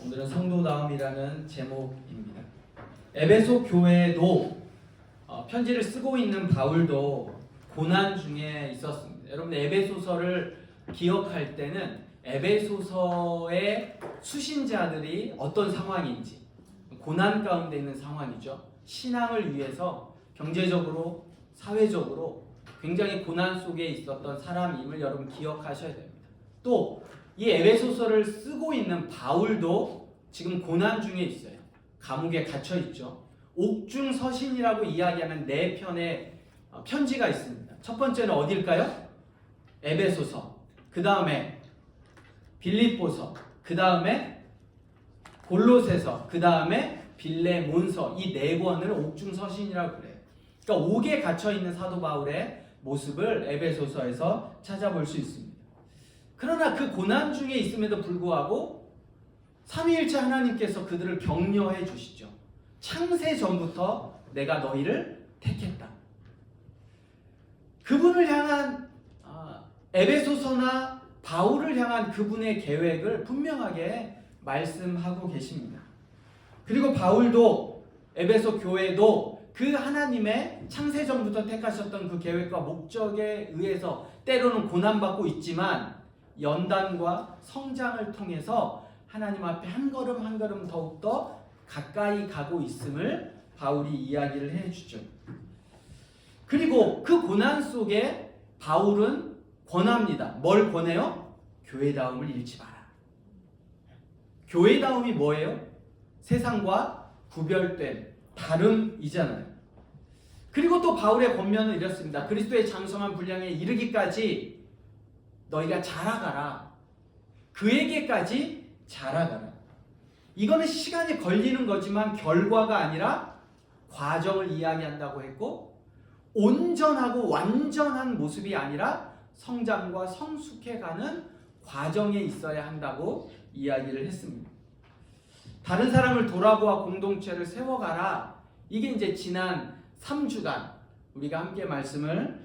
오늘은 성도다움이라는 제목입니다. 에베소 교회도 편지를 쓰고 있는 바울도 고난 중에 있었습니다. 여러분, 에베소서를 기억할 때는 에베소서의 수신자들이 어떤 상황인지, 고난 가운데 있는 상황이죠. 신앙을 위해서 경제적으로, 사회적으로 굉장히 고난 속에 있었던 사람임을 여러분 기억하셔야 됩니다. 또 이 에베소서를 쓰고 있는 바울도 지금 고난 중에 있어요. 감옥에 갇혀 있죠. 옥중서신이라고 이야기하는 4편의 편지가 있습니다. 첫 번째는 어딜까요? 에베소서, 그 다음에 빌립보서, 그 다음에 골로새서, 그 다음에 빌레몬서, 이 4권을 옥중서신이라고 그래요. 그러니까 옥에 갇혀 있는 사도 바울의 모습을 에베소서에서 찾아볼 수 있습니다. 그러나 그 고난 중에 있음에도 불구하고 삼위일체 하나님께서 그들을 격려해 주시죠. 창세 전부터 내가 너희를 택했다. 그분을 향한 에베소서나 바울을 향한 그분의 계획을 분명하게 말씀하고 계십니다. 그리고 바울도 에베소 교회도 그 하나님의 창세 전부터 택하셨던 그 계획과 목적에 의해서 때로는 고난받고 있지만 연단과 성장을 통해서 하나님 앞에 한 걸음 한 걸음 더욱더 가까이 가고 있음을 바울이 이야기를 해주죠. 그리고 그 고난 속에 바울은 권합니다. 뭘 권해요? 교회다움을 잃지 마라. 교회다움이 뭐예요? 세상과 구별된 다름이잖아요. 그리고 또 바울의 권면은 이렇습니다. 그리스도의 장성한 분량에 이르기까지 너희가 자라가라. 그에게까지 자라가라. 이거는 시간이 걸리는 거지만 결과가 아니라 과정을 이야기한다고 했고, 온전하고 완전한 모습이 아니라 성장과 성숙해가는 과정에 있어야 한다고 이야기를 했습니다. 다른 사람을 돌아보아 공동체를 세워가라. 이게 이제 지난 3주간 우리가 함께 말씀을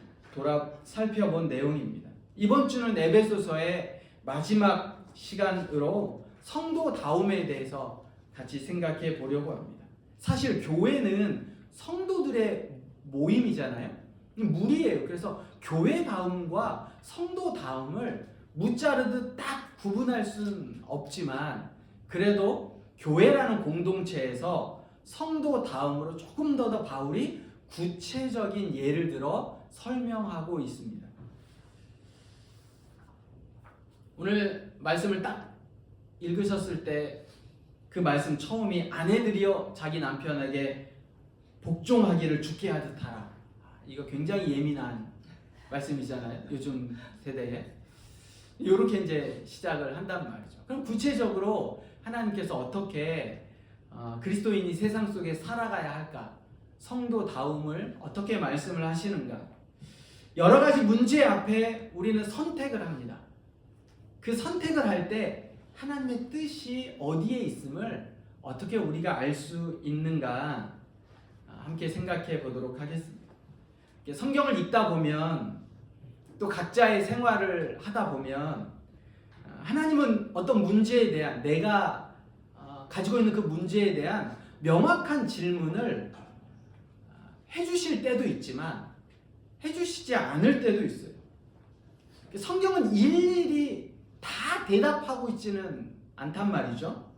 살펴본 내용입니다. 이번 주는 에베소서의 마지막 시간으로 성도다움에 대해서 같이 생각해 보려고 합니다. 사실 교회는 성도들의 모임이잖아요. 무리예요. 그래서 교회다움과 성도다움을 무자르듯 딱 구분할 수는 없지만, 그래도 교회라는 공동체에서 성도다움으로 조금 더 바울이 구체적인 예를 들어 설명하고 있습니다. 오늘 말씀을 딱 읽으셨을 때 그 말씀 처음이 아내들이여 자기 남편에게 복종하기를 주께 하듯 하라. 이거 굉장히 예민한 말씀이잖아요. 요즘 세대에. 이렇게 이제 시작을 한단 말이죠. 그럼 구체적으로 하나님께서 어떻게 그리스도인이 세상 속에 살아가야 할까? 성도다움을 어떻게 말씀을 하시는가? 여러 가지 문제 앞에 우리는 선택을 합니다. 그 선택을 할 때 하나님의 뜻이 어디에 있음을 어떻게 우리가 알 수 있는가 함께 생각해 보도록 하겠습니다. 성경을 읽다 보면 또 각자의 생활을 하다 보면 하나님은 어떤 문제에 대한, 내가 가지고 있는 그 문제에 대한 명확한 질문을 해주실 때도 있지만 해주시지 않을 때도 있어요. 성경은 일일이 다 대답하고 있지는 않단 말이죠.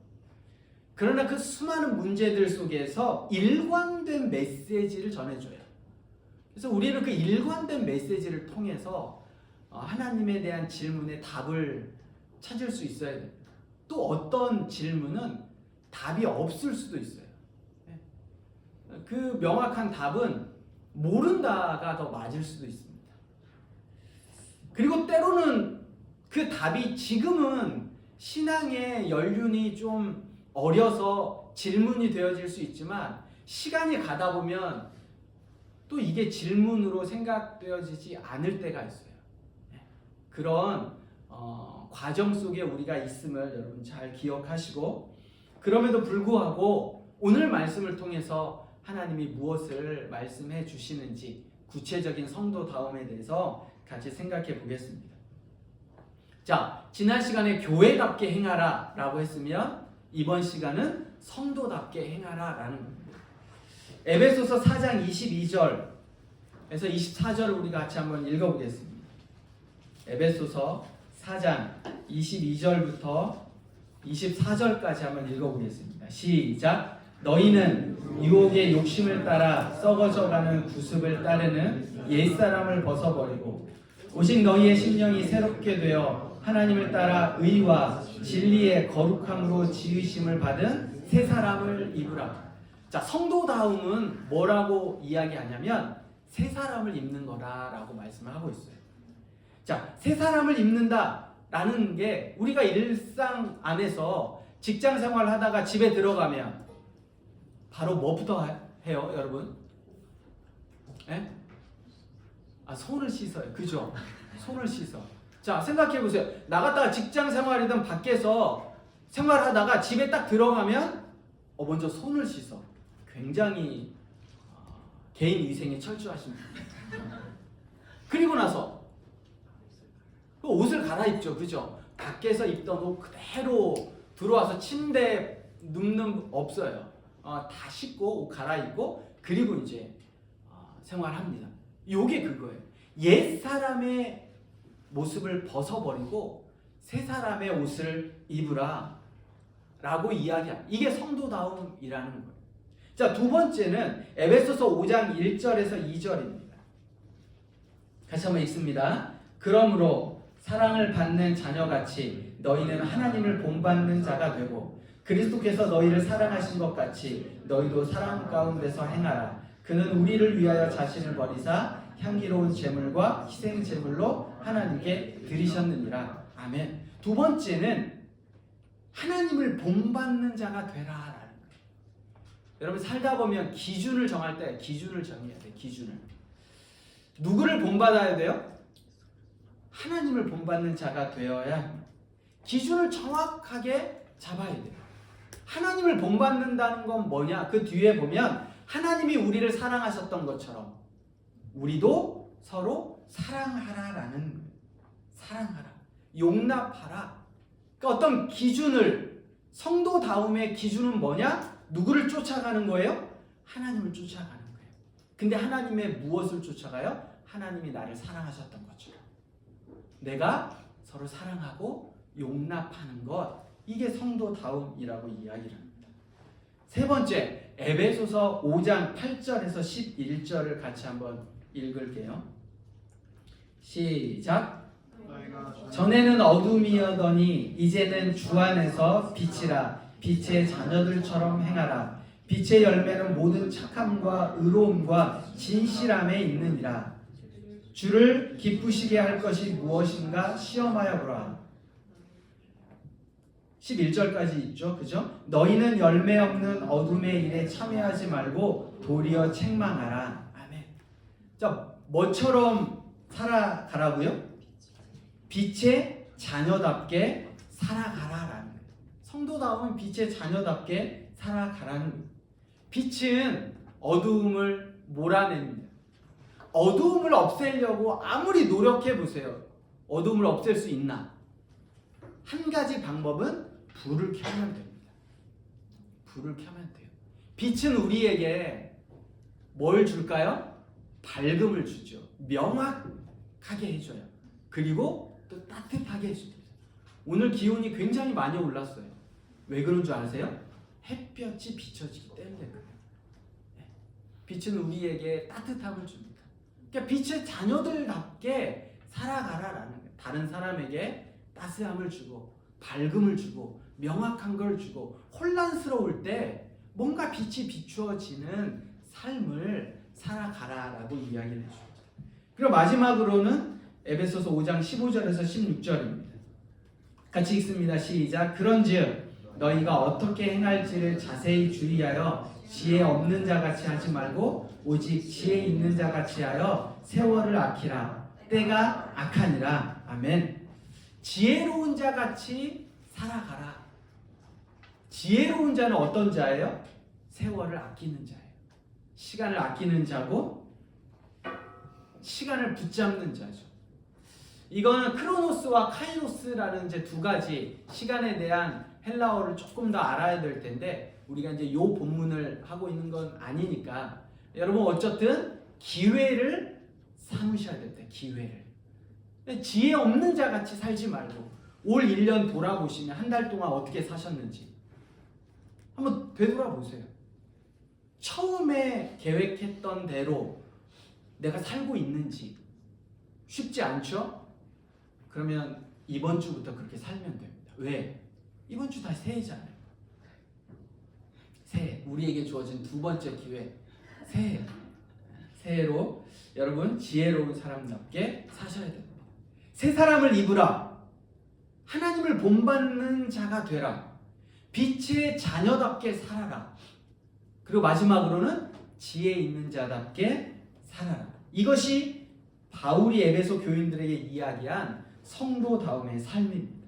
그러나 그 수많은 문제들 속에서 일관된 메시지를 전해줘요. 그래서 우리는 그 일관된 메시지를 통해서 하나님에 대한 질문에 답을 찾을 수 있어야 됩니다. 또 어떤 질문은 답이 없을 수도 있어요. 그 명확한 답은 모른다가 더 맞을 수도 있습니다. 그리고 때로는 그 답이 지금은 신앙의 연륜이 좀 어려서 질문이 되어질 수 있지만 시간이 가다 보면 또 이게 질문으로 생각되어지지 않을 때가 있어요. 그런 과정 속에 우리가 있음을 여러분 잘 기억하시고, 그럼에도 불구하고 오늘 말씀을 통해서 하나님이 무엇을 말씀해 주시는지 구체적인 성도다움에 대해서 같이 생각해 보겠습니다. 자, 지난 시간에 교회답게 행하라 라고 했으면 이번 시간은 성도답게 행하라라는 겁니다. 에베소서 4장 22절에서 24절을 우리가 같이 한번 읽어보겠습니다. 에베소서 4장 22절부터 24절까지 한번 읽어보겠습니다. 시작. 너희는 유혹의 욕심을 따라 썩어져가는 구습을 따르는 옛사람을 벗어버리고 오직 너희의 심령이 새롭게 되어 하나님을 따라 의와 진리의 거룩함으로 지으심을 받은 새 사람을 입으라. 자, 성도다움은 뭐라고 이야기하냐면 새 사람을 입는 거라라고 말씀을 하고 있어요. 자, 새 사람을 입는다라는 게 우리가 일상 안에서 직장 생활을 하다가 집에 들어가면 바로 뭐부터 해요, 여러분? 에? 손을 씻어요. 그죠? 손을 씻어. 자, 생각해 보세요. 나갔다가 직장 생활이든 밖에서 생활하다가 집에 딱 들어가면 먼저 손을 씻어. 굉장히 개인 위생에 철저하십니다. 그리고 나서 옷을 갈아입죠. 그죠? 밖에서 입던 옷 그대로 들어와서 침대에 눕는 없어요. 다 씻고 옷 갈아입고 그리고 이제 생활합니다. 요게 그거예요. 옛 사람의 모습을 벗어버리고 새 사람의 옷을 입으라 라고 이야기합니다. 이게 성도다움이라는 거예요. 자, 두 번째는 에베소서 5장 1절에서 2절입니다. 같이 한번 읽습니다. 그러므로 사랑을 받는 자녀같이 너희는 하나님을 본받는 자가 되고 그리스도께서 너희를 사랑하신 것 같이 너희도 사랑 가운데서 행하라. 그는 우리를 위하여 자신을 버리사 향기로운 제물과 희생 제물로 하나님께 드리셨느니라. 아멘. 두 번째는 하나님을 본받는 자가 되라라는 거예요. 여러분 살다 보면 기준을 정할 때 기준을 정해야 돼요. 기준을. 누구를 본받아야 돼요? 하나님을 본받는 자가 되어야 합니다. 기준을 정확하게 잡아야 돼요. 하나님을 본받는다는 건 뭐냐? 그 뒤에 보면 하나님이 우리를 사랑하셨던 것처럼 우리도 서로 사랑하라라는 거예요. 사랑하라. 용납하라. 그러니까 어떤 기준을 성도다움의 기준은 뭐냐? 누구를 쫓아가는 거예요? 하나님을 쫓아가는 거예요. 근데 하나님의 무엇을 쫓아가요? 하나님이 나를 사랑하셨던 것처럼 내가 서로 사랑하고 용납하는 것, 이게 성도다움이라고 이야기를 합니다. 세 번째, 에베소서 5장 8절에서 11절을 같이 한번 읽을게요. 시작. 전에는 어둠이었더니 이제는 주 안에서 빛이라. 빛의 자녀들처럼 행하라. 빛의 열매는 모든 착함과 의로움과 진실함에 있느니라. 주를 기쁘시게 할 것이 무엇인가 시험하여 보라. 11절까지 있죠. 그죠? 너희는 열매 없는 어둠의 일에 참여하지 말고 도리어 책망하라. 아멘. 자, 뭐처럼 살아가라고요? 빛의 자녀답게 살아가라라는 거예요. 성도다움은 빛의 자녀답게 살아가라는 거예요. 빛은 어두움을 몰아냅니다. 어두움을 없애려고 아무리 노력해 보세요. 어두움을 없앨 수 있나? 한 가지 방법은 불을 켜면 됩니다. 불을 켜면 돼요. 빛은 우리에게 뭘 줄까요? 밝음을 주죠. 명확하게 해줘요. 그리고 또 따뜻하게 해줍니다. 오늘 기온이 굉장히 많이 올랐어요. 왜 그런 줄 아세요? 햇볕이 비춰지기 때문에 그래요. 빛은 우리에게 따뜻함을 줍니다. 그러니까 빛의 자녀들답게 살아가라라는 거예요. 다른 사람에게 따스함을 주고 밝음을 주고 명확한 걸 주고 혼란스러울 때 뭔가 빛이 비추어지는 삶을 살아가라라고 이야기를 해줍니다. 그리고 마지막으로는 에베소서 5장 15절에서 16절입니다. 같이 읽습니다. 시작. 그런즉 너희가 어떻게 행할지를 자세히 주의하여 지혜 없는 자같이 하지 말고 오직 지혜 있는 자같이 하여 세월을 아끼라. 때가 악하니라. 아멘. 지혜로운 자같이 살아가라. 지혜로운 자는 어떤 자예요? 세월을 아끼는 자예요. 시간을 아끼는 자고 시간을 붙잡는 자죠. 이거는 크로노스와 카이로스라는 이제 두 가지 시간에 대한 헬라어를 조금 더 알아야 될 텐데 우리가 이제 요 본문을 하고 있는 건 아니니까 여러분 어쨌든 기회를 삼으셔야 됩니다. 기회를. 지혜 없는 자 같이 살지 말고 올 1년 돌아보시면 한 달 동안 어떻게 사셨는지 한번 되돌아보세요. 처음에 계획했던 대로 내가 살고 있는지 쉽지 않죠? 그러면 이번 주부터 그렇게 살면 됩니다. 왜? 이번 주 다시 새해잖아요. 새해, 우리에게 주어진 두 번째 기회, 새해. 새해로 여러분 지혜로운 사람답게 사셔야 됩니다. 새 사람을 입으라. 하나님을 본받는 자가 되라. 빛의 자녀답게 살아라. 그리고 마지막으로는 지혜 있는 자답게 살아라. 이것이 바울이 에베소 교인들에게 이야기한 성도다움의 삶입니다.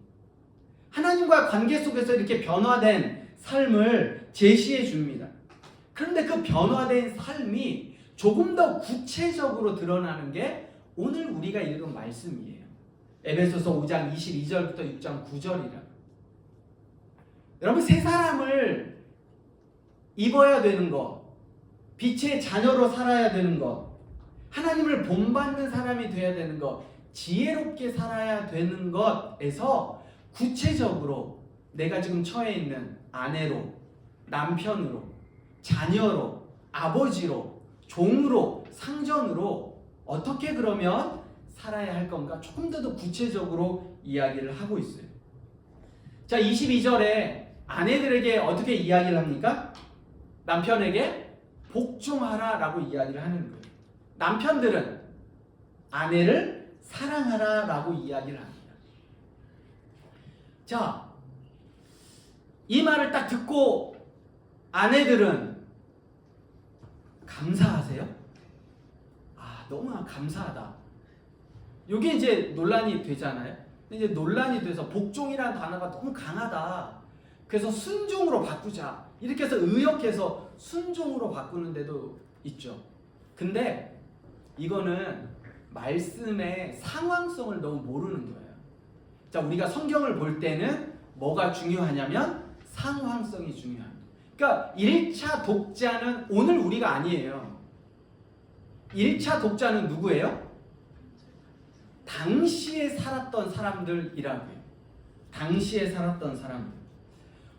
하나님과 관계 속에서 이렇게 변화된 삶을 제시해 줍니다. 그런데 그 변화된 삶이 조금 더 구체적으로 드러나는 게 오늘 우리가 읽은 말씀이에요. 에베소서 5장 22절부터 6장 9절이라. 여러분 새 사람을 입어야 되는 것, 빛의 자녀로 살아야 되는 것, 하나님을 본받는 사람이 되어야 되는 것, 지혜롭게 살아야 되는 것에서 구체적으로 내가 지금 처해 있는 아내로, 남편으로, 자녀로, 아버지로, 종으로, 상전으로 어떻게 그러면 살아야 할 건가 조금 더 구체적으로 이야기를 하고 있어요. 자, 22절에 아내들에게 어떻게 이야기를 합니까? 남편에게 복종하라 라고 이야기를 하는 거예요. 남편들은 아내를 사랑하라 라고 이야기를 합니다. 자, 이 말을 딱 듣고 아내들은 감사하세요? 아, 너무 감사하다. 이게 이제 논란이 되잖아요. 이제 논란이 돼서 복종이라는 단어가 너무 강하다. 그래서 순종으로 바꾸자. 이렇게 해서 의역해서 순종으로 바꾸는 데도 있죠. 근데 이거는 말씀의 상황성을 너무 모르는 거예요. 자, 우리가 성경을 볼 때는 뭐가 중요하냐면 상황성이 중요합니다. 그러니까 1차 독자는 오늘 우리가 아니에요. 1차 독자는 누구예요? 당시에 살았던 사람들이라고요. 당시에 살았던 사람들.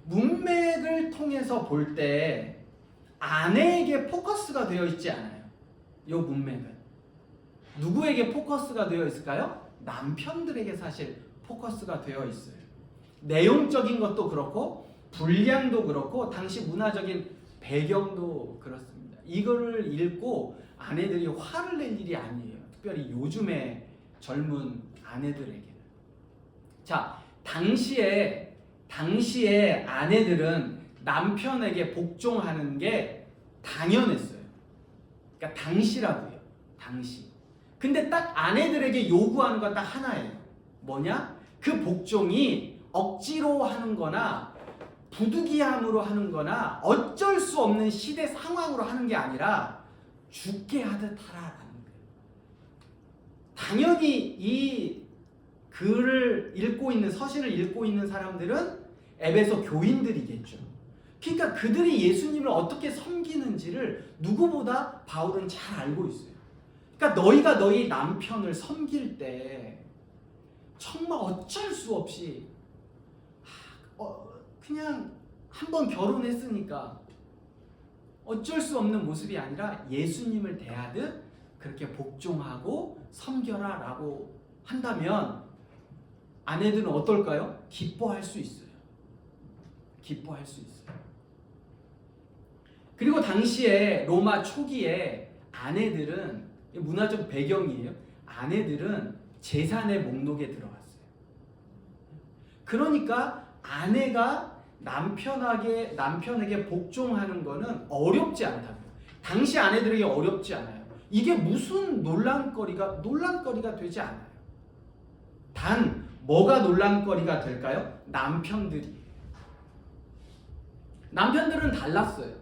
문맥을 통해서 볼 때 아내에게 포커스가 되어 있지 않아요. 이 문맥은. 누구에게 포커스가 되어 있을까요? 남편들에게 사실 포커스가 되어 있어요. 내용적인 것도 그렇고 분량도 그렇고 당시 문화적인 배경도 그렇습니다. 이거를 읽고 아내들이 화를 낼 일이 아니에요. 특별히 요즘의 젊은 아내들에게는. 자, 당시에 아내들은 남편에게 복종하는 게 당연했어요. 그러니까 당시라고요. 당시. 근데 딱 아내들에게 요구하는 건 딱 하나예요. 뭐냐? 그 복종이 억지로 하는 거나 부득이함으로 하는 거나 어쩔 수 없는 시대 상황으로 하는 게 아니라 죽게 하듯 하라라는 거예요. 당연히 이 글을 읽고 있는, 서신을 읽고 있는 사람들은 에베소 교인들이겠죠. 그러니까 그들이 예수님을 어떻게 섬기는지를 누구보다 바울은 잘 알고 있어요. 그러니까 너희가 너희 남편을 섬길 때 정말 어쩔 수 없이 그냥 한번 결혼했으니까 어쩔 수 없는 모습이 아니라 예수님을 대하듯 그렇게 복종하고 섬겨라 라고 한다면 아내들은 어떨까요? 기뻐할 수 있어요. 기뻐할 수 있어요. 그리고 당시에 로마 초기에 아내들은, 문화적 배경이에요. 아내들은 재산의 목록에 들어갔어요. 그러니까 아내가 남편에게 복종하는 거는 어렵지 않다고요. 당시 아내들에게 어렵지 않아요. 이게 무슨 논란거리가 되지 않아요. 단 뭐가 논란거리가 될까요? 남편들은 달랐어요.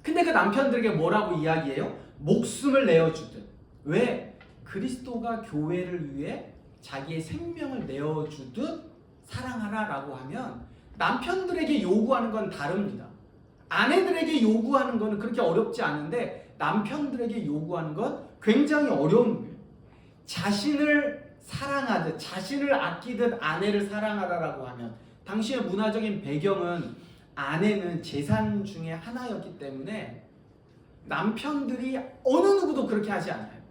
근데 그 남편들에게 뭐라고 이야기해요? 목숨을 내어주듯. 왜? 그리스도가 교회를 위해 자기의 생명을 내어주듯 사랑하라 라고 하면 남편들에게 요구하는 건 다릅니다. 아내들에게 요구하는 건 그렇게 어렵지 않은데 남편들에게 요구하는 건 굉장히 어려운 거예요. 자신을 사랑하듯 자신을 아끼듯 아내를 사랑하라라고 하면 당시의 문화적인 배경은 아내는 재산 중에 하나였기 때문에 남편들이 어느 누구도 그렇게 하지 않아요.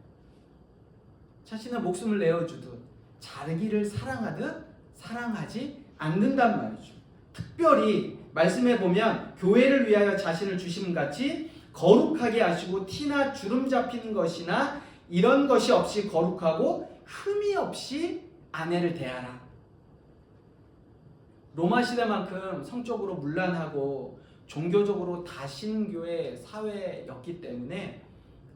자신의 목숨을 내어주듯 자기를 사랑하듯 사랑하지 않는단 말이죠. 특별히 말씀해 보면 교회를 위하여 자신을 주심 같이 거룩하게 하시고 티나 주름 잡히는 것이나 이런 것이 없이 거룩하고 흠이 없이 아내를 대하라. 로마 시대만큼 성적으로 문란하고 종교적으로 다신교의 사회였기 때문에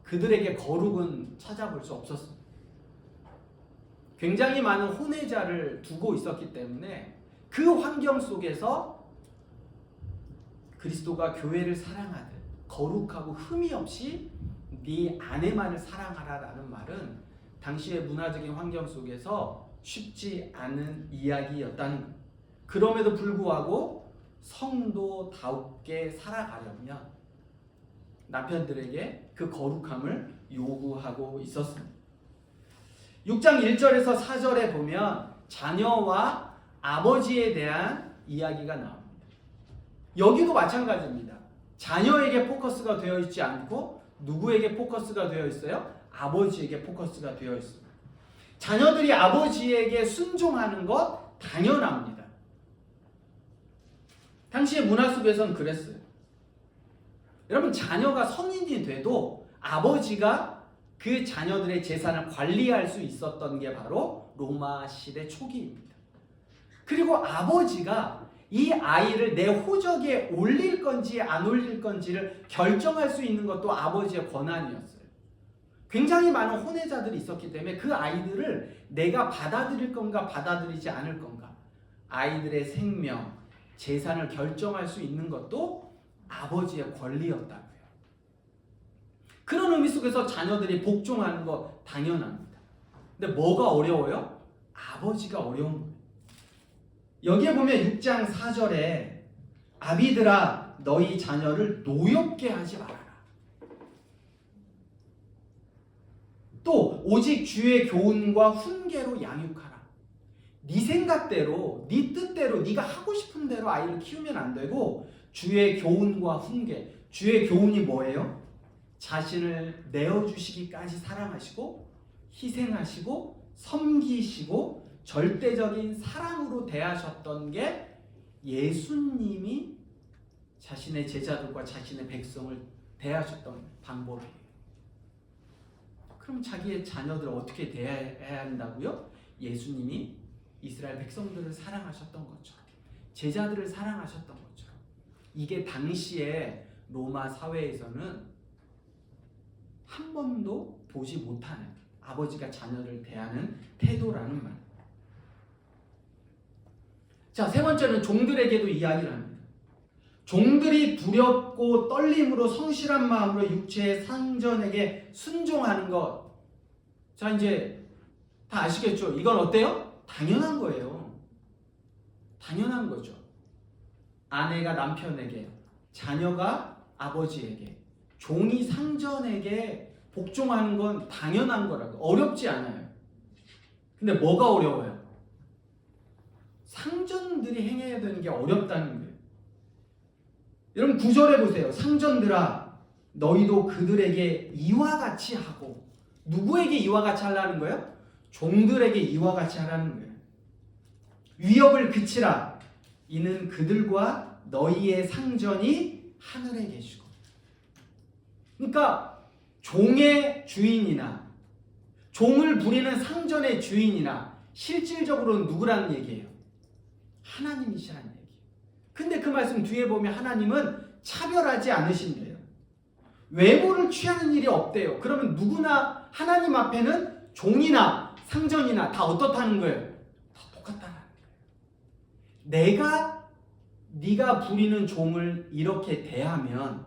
그들에게 거룩은 찾아볼 수 없었습니다. 굉장히 많은 혼외자를 두고 있었기 때문에 그 환경 속에서 그리스도가 교회를 사랑하듯 거룩하고 흠이 없이 네 아내만을 사랑하라라는 말은 당시의 문화적인 환경 속에서 쉽지 않은 이야기였다는 것. 그럼에도 불구하고 성도다웁게 살아가려면 남편들에게 그 거룩함을 요구하고 있었습니다. 6장 1절에서 4절에 보면 자녀와 아버지에 대한 이야기가 나옵니다. 여기도 마찬가지입니다. 자녀에게 포커스가 되어 있지 않고 누구에게 포커스가 되어 있어요? 아버지에게 포커스가 되어 있습니다. 자녀들이 아버지에게 순종하는 것 당연합니다. 당시의 문화 속에서는 그랬어요. 여러분, 자녀가 성인이 돼도 아버지가 그 자녀들의 재산을 관리할 수 있었던 게 바로 로마 시대 초기입니다. 그리고 아버지가 이 아이를 내 호적에 올릴 건지 안 올릴 건지를 결정할 수 있는 것도 아버지의 권한이었어요. 굉장히 많은 혼외자들이 있었기 때문에 그 아이들을 내가 받아들일 건가 받아들이지 않을 건가, 아이들의 생명, 재산을 결정할 수 있는 것도 아버지의 권리였다고요. 그런 의미 속에서 자녀들이 복종하는 거 당연합니다. 근데 뭐가 어려워요? 아버지가 어려운 거예요. 여기에 보면 6장 4절에 아비들아 너희 자녀를 노엽게 하지 말아라. 또 오직 주의 교훈과 훈계로 양육하라. 네 생각대로, 네 뜻대로, 네가 하고 싶은 대로 아이를 키우면 안 되고 주의 교훈과 훈계. 주의 교훈이 뭐예요? 자신을 내어주시기까지 사랑하시고 희생하시고 섬기시고 절대적인 사랑으로 대하셨던 게 예수님이 자신의 제자들과 자신의 백성을 대하셨던 방법이에요. 그럼 자기의 자녀들을 어떻게 대해야 한다고요? 예수님이 이스라엘 백성들을 사랑하셨던 것처럼, 제자들을 사랑하셨던 것처럼. 이게 당시에 로마 사회에서는 한 번도 보지 못하는 아버지가 자녀를 대하는 태도라는 말. 자, 세 번째는 종들에게도 이야기를 합니다. 종들이 두렵고 떨림으로 성실한 마음으로 육체의 상전에게 순종하는 것. 자, 이제 다 아시겠죠? 이건 어때요? 당연한 거예요. 당연한 거죠. 아내가 남편에게, 자녀가 아버지에게, 종이 상전에게 복종하는 건 당연한 거라고. 어렵지 않아요. 근데 뭐가 어려워요? 상전들이 행해야 되는 게 어렵다는 거예요. 여러분 9절에 보세요. 상전들아 너희도 그들에게 이와 같이 하고. 누구에게 이와 같이 하라는 거예요? 종들에게 이와 같이 하라는 거예요. 위협을 그치라. 이는 그들과 너희의 상전이 하늘에 계시고. 그러니까 종의 주인이나 종을 부리는 상전의 주인이나 실질적으로는 누구라는 얘기예요? 하나님이시라는 얘기예요. 근데 그 말씀 뒤에 보면 하나님은 차별하지 않으신대요. 외모를 취하는 일이 없대요. 그러면 누구나 하나님 앞에는 종이나 상전이나 다 어떻다는 거예요? 다 똑같다는 거예요. 네가 부리는 종을 이렇게 대하면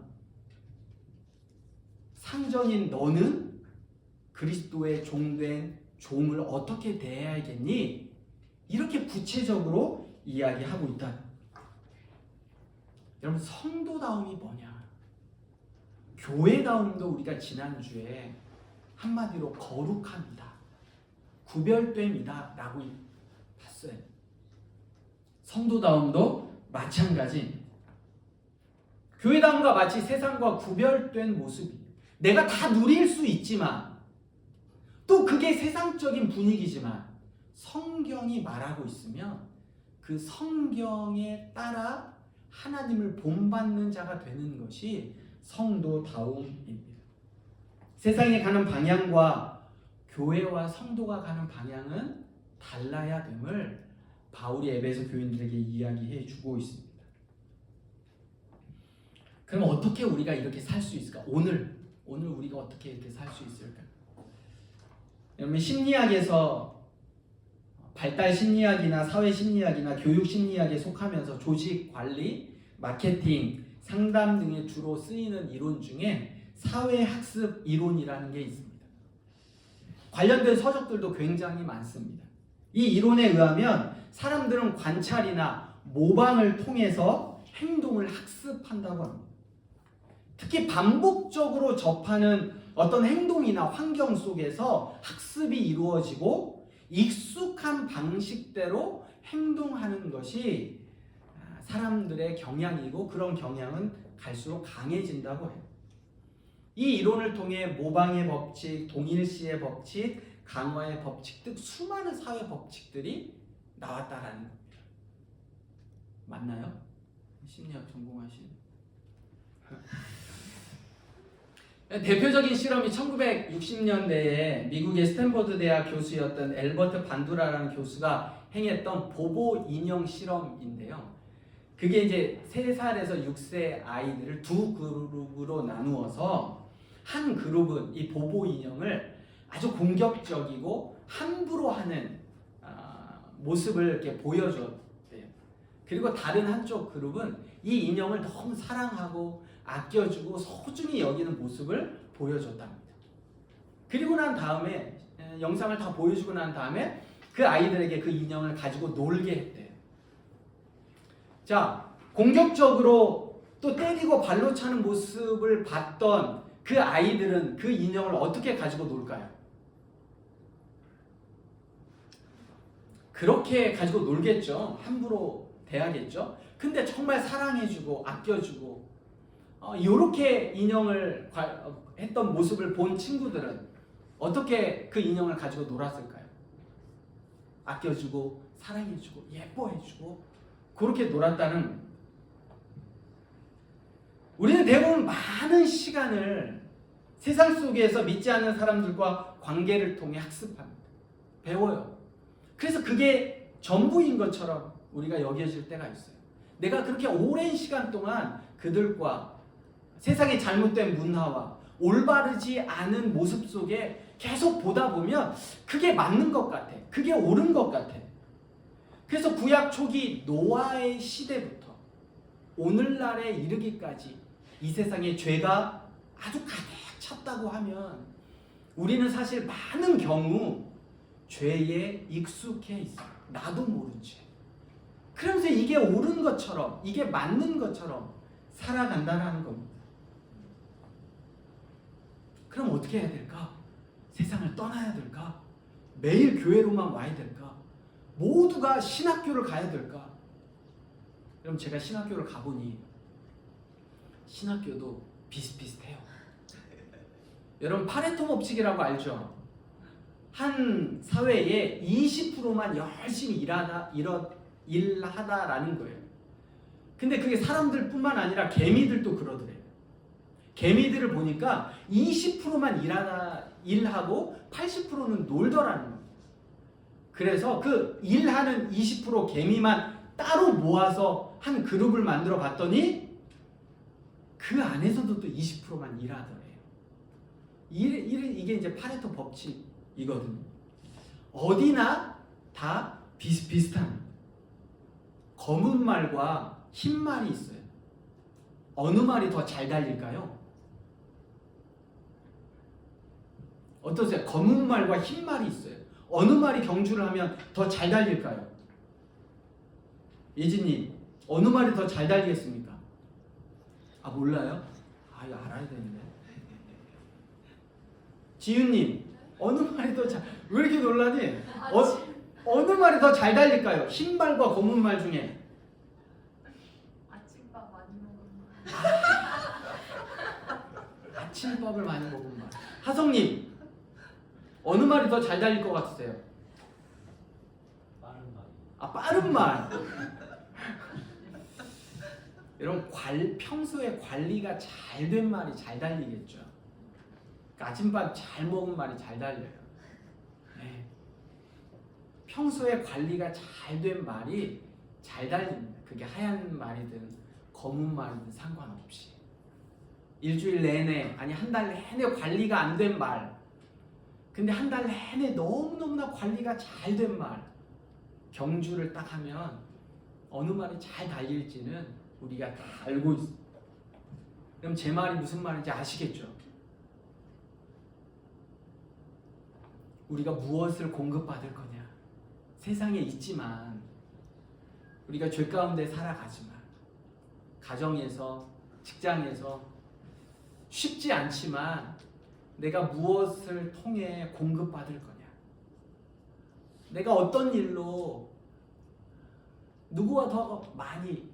상전인 너는 그리스도의 종된 종을 어떻게 대해야겠니? 이렇게 구체적으로 이야기하고 있다. 여러분, 성도다움이 뭐냐? 교회다움도 우리가 지난주에 한마디로 거룩합니다, 구별됨이다 라고 봤어요. 성도다움도 마찬가지. 교회다움과 마치 세상과 구별된 모습이, 내가 다 누릴 수 있지만 또 그게 세상적인 분위기지만 성경이 말하고 있으면 그 성경에 따라 하나님을 본받는 자가 되는 것이 성도다움입니다. 세상에 가는 방향과 교회와 성도가 가는 방향은 달라야 됨을 바울이 에베소 교인들에게 이야기해 주고 있습니다. 그럼 어떻게 우리가 이렇게 살 수 있을까? 오늘 우리가 어떻게 이렇게 살 수 있을까? 여러분, 심리학에서 발달 심리학이나 사회 심리학이나 교육 심리학에 속하면서 조직 관리, 마케팅, 상담 등에 주로 쓰이는 이론 중에 사회학습 이론이라는 게 있습니다. 관련된 서적들도 굉장히 많습니다. 이 이론에 의하면 사람들은 관찰이나 모방을 통해서 행동을 학습한다고 합니다. 특히 반복적으로 접하는 어떤 행동이나 환경 속에서 학습이 이루어지고 익숙한 방식대로 행동하는 것이 사람들의 경향이고, 그런 경향은 갈수록 강해진다고 해요. 이 이론을 통해 모방의 법칙, 동일시의 법칙, 강화의 법칙 등 수많은 사회 법칙들이 나왔다라는 겁니다. 맞나요? 심리학 전공하신 대표적인 실험이 1960년대에 미국의 스탠퍼드 대학 교수였던 엘버트 반두라라는 교수가 행했던 보보 인형 실험인데요. 그게 이제 3살에서 6세 아이들을 두 그룹으로 나누어서 한 그룹은 이 보보 인형을 아주 공격적이고 함부로 하는 모습을 이렇게 보여줬대요. 그리고 다른 한쪽 그룹은 이 인형을 너무 사랑하고 아껴주고 소중히 여기는 모습을 보여줬답니다. 그리고 난 다음에 영상을 다 보여주고 난 다음에 그 아이들에게 그 인형을 가지고 놀게 했대요. 자, 공격적으로 또 때리고 발로 차는 모습을 봤던 그 아이들은 그 인형을 어떻게 가지고 놀까요? 그렇게 가지고 놀겠죠. 함부로 대하겠죠. 근데 정말 사랑해주고 아껴주고 이렇게 인형을 했던 모습을 본 친구들은 어떻게 그 인형을 가지고 놀았을까요? 아껴주고 사랑해주고 예뻐해주고 그렇게 놀았다는. 우리는 대부분 많은 시간을 세상 속에서 믿지 않는 사람들과 관계를 통해 학습합니다. 배워요. 그래서 그게 전부인 것처럼 우리가 여겨질 때가 있어요. 내가 그렇게 오랜 시간 동안 그들과 세상의 잘못된 문화와 올바르지 않은 모습 속에 계속 보다 보면 그게 맞는 것 같아. 그게 옳은 것 같아. 그래서 구약 초기 노아의 시대부터 오늘날에 이르기까지 이 세상에 죄가 아주 가득 찼다고 하면 우리는 사실 많은 경우 죄에 익숙해 있어요. 나도 모른 죄. 그러면서 이게 옳은 것처럼, 이게 맞는 것처럼 살아간다는 겁니다. 그럼 어떻게 해야 될까? 세상을 떠나야 될까? 매일 교회로만 와야 될까? 모두가 신학교를 가야 될까? 여러분, 제가 신학교를 가보니 신학교도 비슷비슷해요. 여러분, 파레토 법칙이라고 알죠? 한 사회에 20%만 열심히 일하다라는 거예요. 근데 그게 사람들뿐만 아니라 개미들도 그러더래요. 개미들을 보니까 20%만 일하고 80%는 놀더라는 거예요. 그래서 그 일하는 20% 개미만 따로 모아서 한 그룹을 만들어 봤더니 그 안에서도 또 20%만 일하더래요. 이게 이제 파레토 법칙이거든요. 어디나 다 비슷비슷합니다. 검은 말과 흰 말이 있어요. 어느 말이 더 잘 달릴까요? 어떠세요? 검은 말과 흰 말이 있어요. 어느 말이 경주를 하면 더 잘 달릴까요? 예진님, 어느 말이 더 잘 달리겠습니까? 아 몰라요? 아 이거 알아야 되는데. 지윤님 어느 말이 더 잘? 왜 이렇게 놀라니? 어느 말이 더 잘 달릴까요? 흰 말과 검은 말 중에. 아침밥 많이 먹은 말. 아침밥을 많이 먹은 말. 하성님 어느 말이 더 잘 달릴 것 같으세요? 빠른 말. 아 빠른 말. 여러분 평소에 관리가 잘 된 말이 잘 달리겠죠. 그러니까 아침밥 잘 먹은 말이 잘 달려요. 네. 평소에 관리가 잘 된 말이 잘 달립니다. 그게 하얀 말이든 검은 말이든 상관없이. 일주일 내내 아니 한 달 내내 관리가 안 된 말. 근데 한 달 내내 너무너무나 관리가 잘 된 말. 경주를 딱 하면 어느 말이 잘 달릴지는 우리가 다 알고 있습니다. 그럼 제 말이 무슨 말인지 아시겠죠? 우리가 무엇을 공급받을 거냐? 세상에 있지만 우리가 죄 가운데 살아가지만 가정에서 직장에서 쉽지 않지만 내가 무엇을 통해 공급받을 거냐? 내가 어떤 일로 누구와 더 많이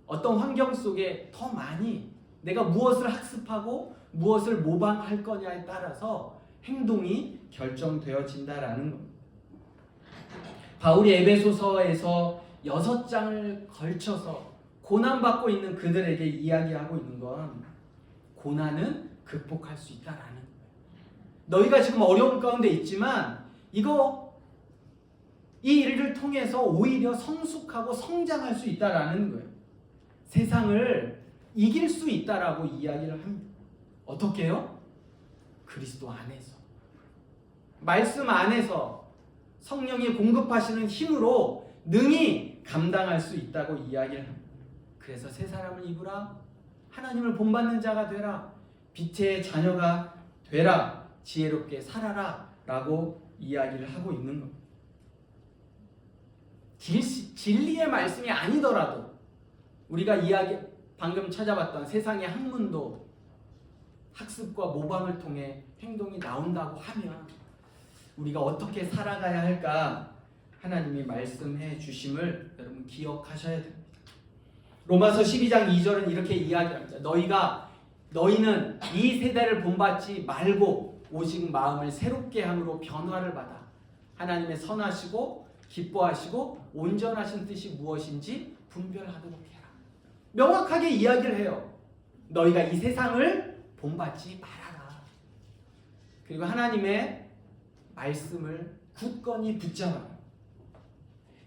어떤 환경 속에 더 많이 내가 무엇을 학습하고 무엇을 모방할 거냐에 따라서 행동이 결정되어진다라는 겁니다. 바울이 에베소서에서 6장을 걸쳐서 고난받고 있는 그들에게 이야기하고 있는 건 고난은 극복할 수 있다라는 거예요. 너희가 지금 어려움 가운데 있지만 이 일을 통해서 오히려 성숙하고 성장할 수 있다라는 거예요. 세상을 이길 수 있다라고 이야기를 합니다. 어떻게 해요? 그리스도 안에서. 말씀 안에서 성령이 공급하시는 힘으로 능히 감당할 수 있다고 이야기를 합니다. 그래서 새 사람을 입으라. 하나님을 본받는 자가 되라. 빛의 자녀가 되라. 지혜롭게 살아라. 라고 이야기를 하고 있는 겁니다. 진리의 말씀이 아니더라도 우리가 방금 찾아봤던 세상의 학문도 학습과 모방을 통해 행동이 나온다고 하면 우리가 어떻게 살아가야 할까 하나님이 말씀해 주심을 여러분 기억하셔야 됩니다. 로마서 12장 2절은 이렇게 이야기합니다. 너희는 이 세대를 본받지 말고 오직 마음을 새롭게 함으로 변화를 받아 하나님의 선하시고 기뻐하시고 온전하신 뜻이 무엇인지 분별하도록 해라. 명확하게 이야기를 해요. 너희가 이 세상을 본받지 말아라. 그리고 하나님의 말씀을 굳건히 붙잡아라.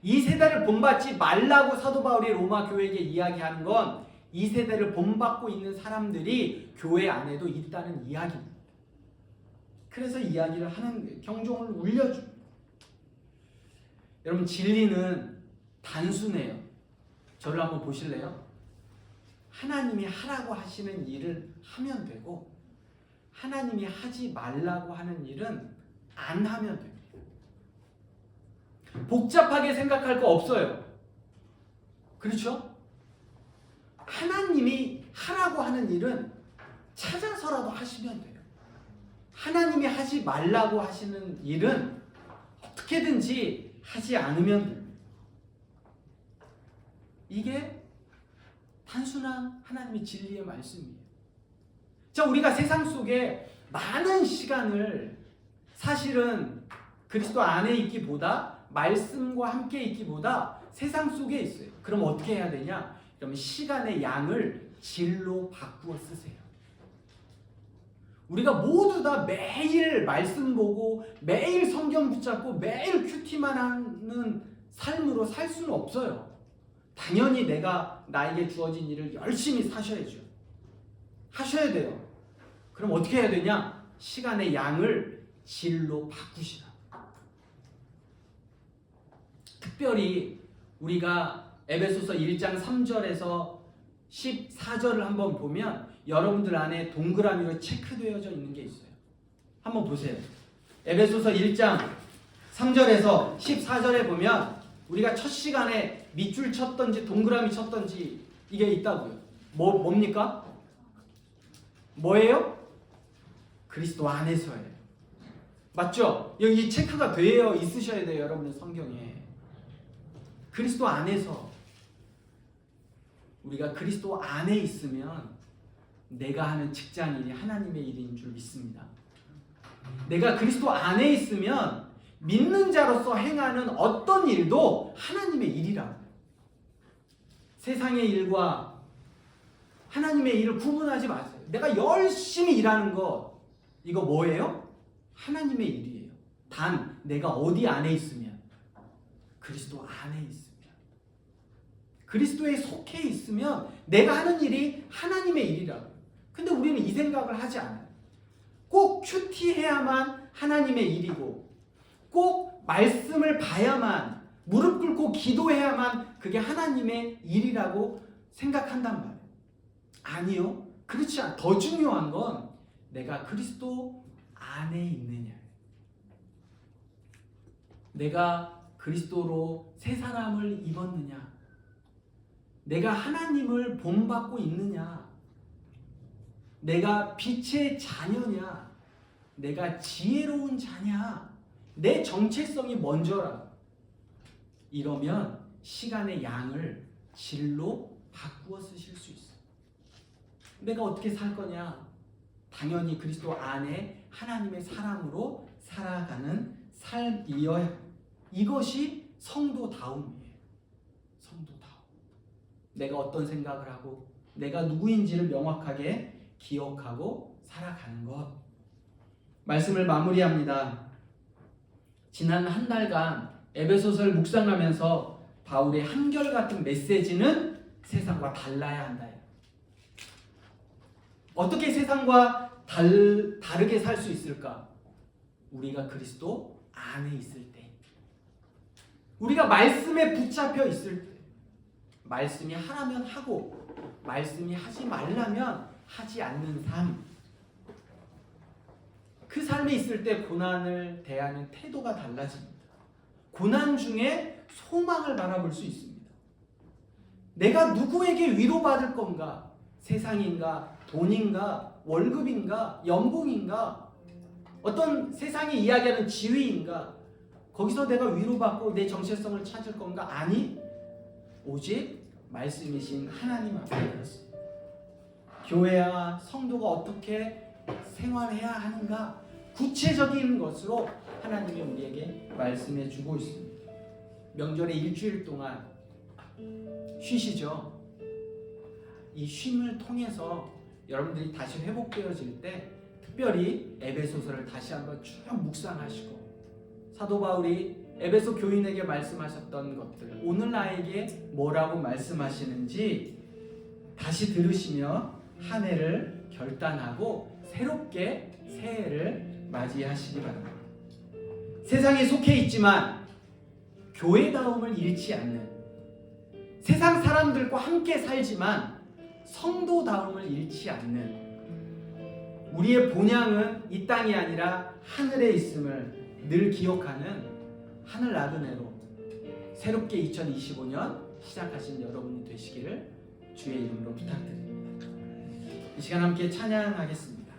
이 세대를 본받지 말라고 사도 바울이 로마 교회에게 이야기하는 건 이 세대를 본받고 있는 사람들이 교회 안에도 있다는 이야기입니다. 그래서 이야기를 하는 거예요. 경종을 울려줍니다. 여러분 진리는 단순해요. 저를 한번 보실래요? 하나님이 하라고 하시는 일을 하면 되고 하나님이 하지 말라고 하는 일은 안 하면 됩니다. 복잡하게 생각할 거 없어요. 그렇죠? 하나님이 하라고 하는 일은 찾아서라도 하시면 돼요. 하나님이 하지 말라고 하시는 일은 어떻게든지 하지 않으면 됩니다. 이게 단순한 하나님의 진리의 말씀이에요. 자, 우리가 세상 속에 많은 시간을 사실은 그리스도 안에 있기보다 말씀과 함께 있기보다 세상 속에 있어요. 그럼 어떻게 해야 되냐? 그러면 시간의 양을 질로 바꾸어 쓰세요. 우리가 모두 다 매일 말씀 보고 매일 성경 붙잡고 매일 큐티만 하는 삶으로 살 수는 없어요. 당연히 내가 나에게 주어진 일을 열심히 사셔야죠. 하셔야 돼요. 그럼 어떻게 해야 되냐? 시간의 양을 질로 바꾸시라. 특별히 우리가 에베소서 1장 3절에서 14절을 한번 보면 여러분들 안에 동그라미로 체크되어져 있는 게 있어요. 한번 보세요. 에베소서 1장 3절에서 14절에 보면 우리가 첫 시간에 밑줄 쳤던지 동그라미 쳤던지 이게 있다고요. 뭡니까? 뭐예요? 그리스도 안에서예요. 맞죠? 여기 체크가 되어 있으셔야 돼요, 여러분의 성경에. 그리스도 안에서. 우리가 그리스도 안에 있으면 내가 하는 직장 일이 하나님의 일인 줄 믿습니다. 내가 그리스도 안에 있으면 믿는 자로서 행하는 어떤 일도 하나님의 일이라고. 세상의 일과 하나님의 일을 구분하지 마세요. 내가 열심히 일하는 것, 이거 뭐예요? 하나님의 일이에요. 단 내가 어디 안에 있으면, 그리스도 안에 있으면, 그리스도에 속해 있으면 내가 하는 일이 하나님의 일이라고. 근데 우리는 이 생각을 하지 않아요. 꼭 큐티해야만 하나님의 일이고, 꼭 말씀을 봐야만, 무릎 꿇고 기도해야만 그게 하나님의 일이라고 생각한단 말이에요. 아니요. 그렇지 않아요. 더 중요한 건 내가 그리스도 안에 있느냐. 내가 그리스도로 새 사람을 입었느냐. 내가 하나님을 본받고 있느냐. 내가 빛의 자녀냐. 내가 지혜로운 자냐. 내 정체성이 먼저라. 이러면 시간의 양을 질로 바꾸어 쓰실 수 있어요. 내가 어떻게 살 거냐? 당연히 그리스도 안에 하나님의 사람으로 살아가는 삶이어야. 이것이 성도다움이에요. 성도다움. 내가 어떤 생각을 하고 내가 누구인지를 명확하게 기억하고 살아가는 것. 말씀을 마무리합니다. 지난 한 달간 에베소서를 묵상하면서 바울의 한결같은 메시지는 세상과 달라야 한다. 어떻게 세상과 다르게 살 수 있을까? 우리가 그리스도 안에 있을 때, 우리가 말씀에 붙잡혀 있을 때, 말씀이 하라면 하고 말씀이 하지 말라면 하지 않는 삶. 그 삶에 있을 때 고난을 대하는 태도가 달라집니다. 고난 중에 소망을 바라볼 수 있습니다. 내가 누구에게 위로받을 건가? 세상인가? 돈인가? 월급인가? 연봉인가? 어떤 세상이 이야기하는 지위인가? 거기서 내가 위로받고 내 정체성을 찾을 건가? 아니, 오직 말씀이신 하나님 앞에 있습니다. 교회와 성도가 어떻게 생활해야 하는가? 구체적인 것으로 하나님이 우리에게 말씀해 주고 있습니다. 명절에 일주일 동안 쉬시죠. 이 쉼을 통해서 여러분들이 다시 회복되어질 때 특별히 에베소서를 다시 한번 쭉 묵상하시고, 사도 바울이 에베소 교인에게 말씀하셨던 것들, 오늘 나에게 뭐라고 말씀하시는지 다시 들으시며 한 해를 결단하고 새롭게 새해를 맞이하시기 바랍니다. 세상에 속해 있지만 교회다움을 잃지 않는, 세상 사람들과 함께 살지만 성도다움을 잃지 않는, 우리의 본향은 이 땅이 아니라 하늘에 있음을 늘 기억하는 하늘 나그네로 새롭게 2025년 시작하신 여러분이 되시기를 주의 이름으로 부탁드립니다. 이 시간 함께 찬양하겠습니다.